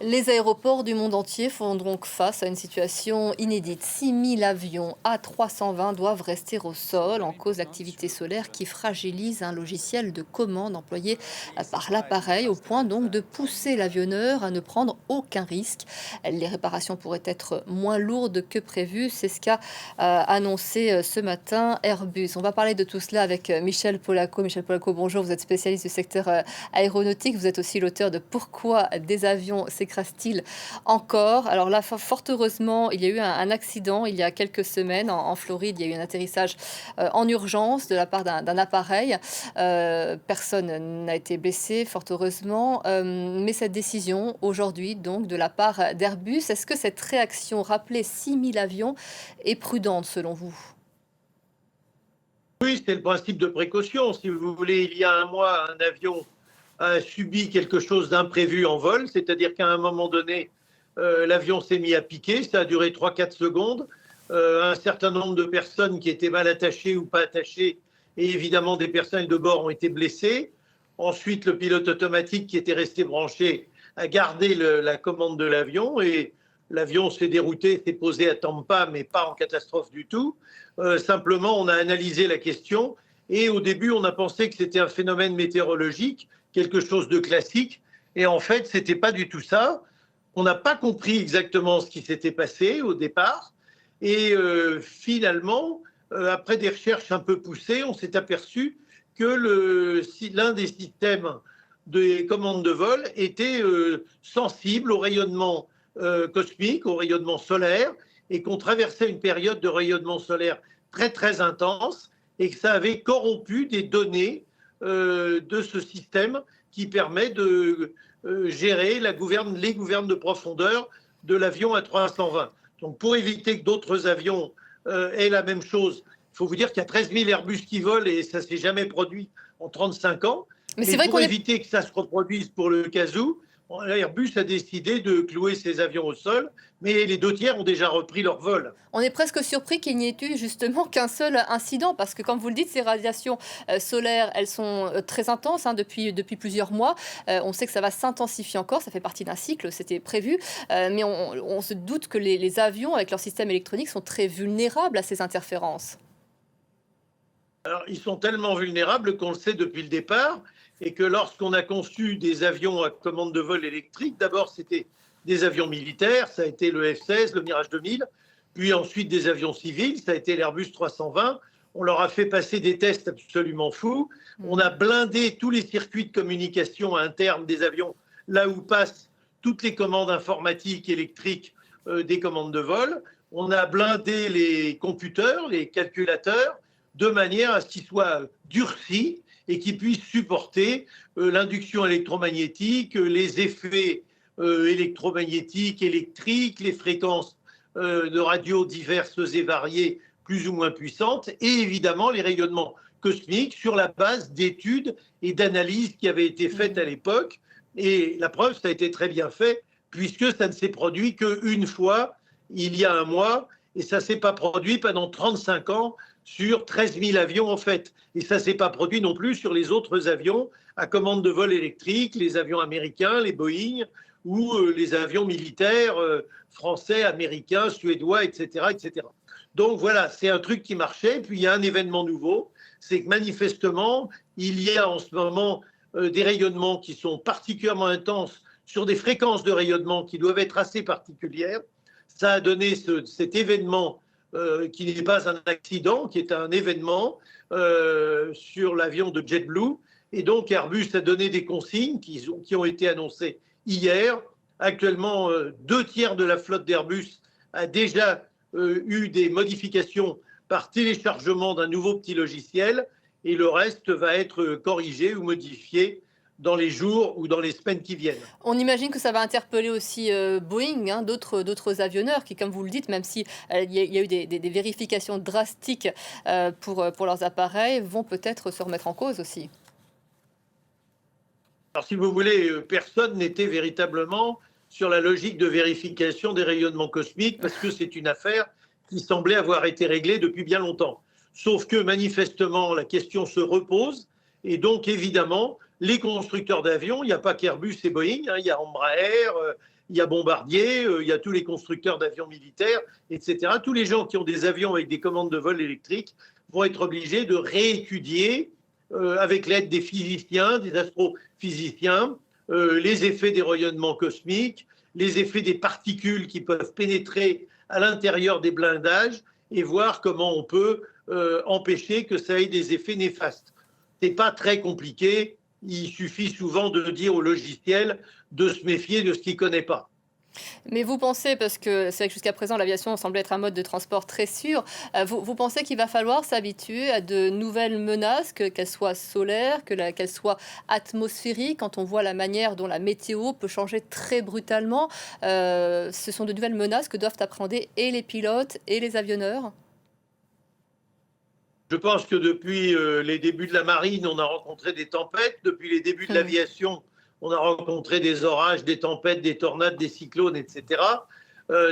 Les aéroports du monde entier font donc face à une situation inédite. 6000 avions A320 doivent rester au sol en cause d'activités solaires qui fragilisent un logiciel de commande employé par l'appareil au point donc de pousser l'avionneur à ne prendre aucun risque. Les réparations pourraient être moins lourdes que prévu. C'est ce qu'a annoncé ce matin Airbus. On va parler de tout cela avec Michel Polaco. Michel Polaco, bonjour. Vous êtes spécialiste du secteur aéronautique. Vous êtes aussi l'auteur de Pourquoi des avions s'écrasent-t-il encore. Alors là, fort heureusement, il y a eu un accident il y a quelques semaines en Floride. Il y a eu un atterrissage en urgence de la part d'un appareil. Personne n'a été blessé, fort heureusement. Mais cette décision aujourd'hui, donc, de la part d'Airbus, est-ce que cette réaction, rappeler 6000 avions, est prudente selon vous? Oui, c'est le principe de précaution. Si vous voulez, il y a un mois, un avion a subi quelque chose d'imprévu en vol, c'est-à-dire qu'à un moment donné, l'avion s'est mis à piquer, ça a duré 3-4 secondes. Un certain nombre de personnes qui étaient mal attachées ou pas attachées, et évidemment des personnels de bord ont été blessés. Ensuite, le pilote automatique qui était resté branché a gardé la commande de l'avion et l'avion s'est dérouté, s'est posé à Tampa, mais pas en catastrophe du tout. Simplement, on a analysé la question et au début, on a pensé que c'était un phénomène météorologique, quelque chose de classique. Et en fait, ce n'était pas du tout ça. On n'a pas compris exactement ce qui s'était passé au départ. Et finalement, après des recherches un peu poussées, on s'est aperçu que l'un des systèmes des commandes de vol était sensible au rayonnement cosmique, au rayonnement solaire, et qu'on traversait une période de rayonnement solaire très très intense, et que ça avait corrompu des données de ce système qui permet de gérer les gouvernes de profondeur de l'avion A320. Donc pour éviter que d'autres avions aient la même chose, il faut vous dire qu'il y a 13 000 Airbus qui volent et ça ne s'est jamais produit en 35 ans. Mais c'est Mais vrai qu'on pour est éviter que ça se reproduise pour le cas où, Airbus a décidé de clouer ses avions au sol, mais les 2 tiers ont déjà repris leur vol. On est presque surpris qu'il n'y ait eu justement qu'un seul incident, parce que comme vous le dites, ces radiations solaires, elles sont très intenses hein, depuis plusieurs mois. On sait que ça va s'intensifier encore, ça fait partie d'un cycle, c'était prévu, mais on se doute que les avions, avec leur système électronique, sont très vulnérables à ces interférences. Alors, ils sont tellement vulnérables qu'on le sait depuis le départ, et que lorsqu'on a conçu des avions à commande de vol électrique, d'abord c'était des avions militaires, ça a été le F-16, le Mirage 2000, puis ensuite des avions civils, ça a été l'Airbus 320. On leur a fait passer des tests absolument fous. On a blindé tous les circuits de communication internes des avions, là où passent toutes les commandes informatiques, électriques des commandes de vol. On a blindé les computers, les calculateurs, de manière à ce qu'ils soient durcis et qu'ils puissent supporter l'induction électromagnétique, les effets électromagnétiques, électriques, les fréquences de radio diverses et variées, plus ou moins puissantes, et évidemment les rayonnements cosmiques sur la base d'études et d'analyses qui avaient été faites à l'époque. Et la preuve, ça a été très bien fait, puisque ça ne s'est produit qu'une fois, il y a un mois, et ça ne s'est pas produit pendant 35 ans sur 13 000 avions en fait. Et ça ne s'est pas produit non plus sur les autres avions à commande de vol électrique, les avions américains, les Boeing, ou les avions militaires français, américains, suédois, etc., etc. Donc voilà, c'est un truc qui marchait. Puis il y a un événement nouveau, c'est que manifestement, il y a en ce moment des rayonnements qui sont particulièrement intenses sur des fréquences de rayonnement qui doivent être assez particulières. Ça a donné cet événement qui n'est pas un accident, qui est un événement sur l'avion de JetBlue. Et donc Airbus a donné des consignes qui ont été annoncées hier. Actuellement, 2 tiers de la flotte d'Airbus a déjà eu des modifications par téléchargement d'un nouveau petit logiciel, et le reste va être corrigé ou modifié dans les jours ou dans les semaines qui viennent. On imagine que ça va interpeller aussi Boeing, hein, d'autres avionneurs qui, comme vous le dites, même si il y a eu des vérifications drastiques pour leurs appareils, vont peut-être se remettre en cause aussi. Alors, si vous voulez, personne n'était véritablement sur la logique de vérification des rayonnements cosmiques, parce que c'est une affaire qui semblait avoir été réglée depuis bien longtemps. Sauf que manifestement, la question se repose, et donc évidemment, les constructeurs d'avions, il n'y a pas qu'Airbus et Boeing, hein, il y a Embraer, il y a Bombardier, il y a tous les constructeurs d'avions militaires, etc. Tous les gens qui ont des avions avec des commandes de vol électriques vont être obligés de réétudier, avec l'aide des physiciens, des astrophysiciens, les effets des rayonnements cosmiques, les effets des particules qui peuvent pénétrer à l'intérieur des blindages et voir comment on peut empêcher que ça ait des effets néfastes. Ce n'est pas très compliqué, il suffit souvent de dire au logiciel de se méfier de ce qu'il ne connaît pas. Mais vous pensez, parce que c'est vrai que jusqu'à présent l'aviation semblait être un mode de transport très sûr, vous pensez qu'il va falloir s'habituer à de nouvelles menaces, qu'elles soient solaires, qu'elles soient atmosphériques, quand on voit la manière dont la météo peut changer très brutalement, ce sont de nouvelles menaces que doivent appréhender et les pilotes et les avionneurs? Je pense que depuis les débuts de la marine, on a rencontré des tempêtes. Depuis les débuts de Mmh. l'aviation, on a rencontré des orages, des tempêtes, des tornades, des cyclones, etc.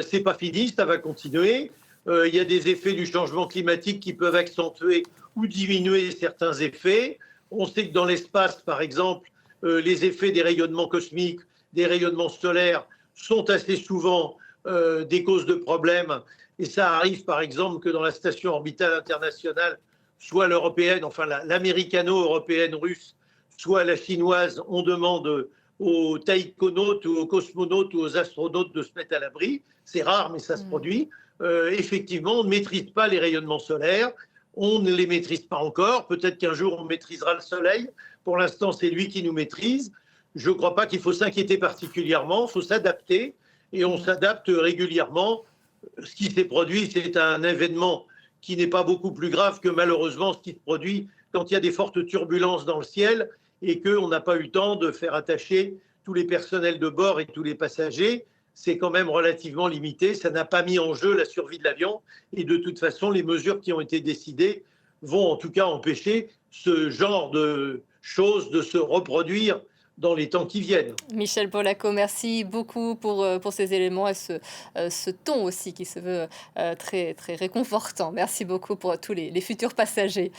C'est pas fini, ça va continuer. Il y a des effets du changement climatique qui peuvent accentuer ou diminuer certains effets. On sait que dans l'espace, par exemple, les effets des rayonnements cosmiques, des rayonnements solaires sont assez souvent des causes de problèmes. Et ça arrive, par exemple, que dans la station orbitale internationale, soit l'européenne, enfin l'américano-européenne russe, soit la chinoise, on demande aux taïkonautes ou aux cosmonautes ou aux astronautes de se mettre à l'abri. C'est rare, mais ça se Mmh. produit. Effectivement, on ne maîtrise pas les rayonnements solaires. On ne les maîtrise pas encore. Peut-être qu'un jour, on maîtrisera le soleil. Pour l'instant, c'est lui qui nous maîtrise. Je ne crois pas qu'il faut s'inquiéter particulièrement. Il faut s'adapter. Et on Mmh. s'adapte régulièrement. Ce qui s'est produit, c'est un événement qui n'est pas beaucoup plus grave que malheureusement ce qui se produit quand il y a des fortes turbulences dans le ciel et qu'on n'a pas eu le temps de faire attacher tous les personnels de bord et tous les passagers. C'est quand même relativement limité. Ça n'a pas mis en jeu la survie de l'avion. Et de toute façon, les mesures qui ont été décidées vont en tout cas empêcher ce genre de choses de se reproduire dans les temps qui viennent. Michel Polaco, merci beaucoup pour ces éléments et ce ton aussi qui se veut très, très réconfortant. Merci beaucoup pour tous les futurs passagers.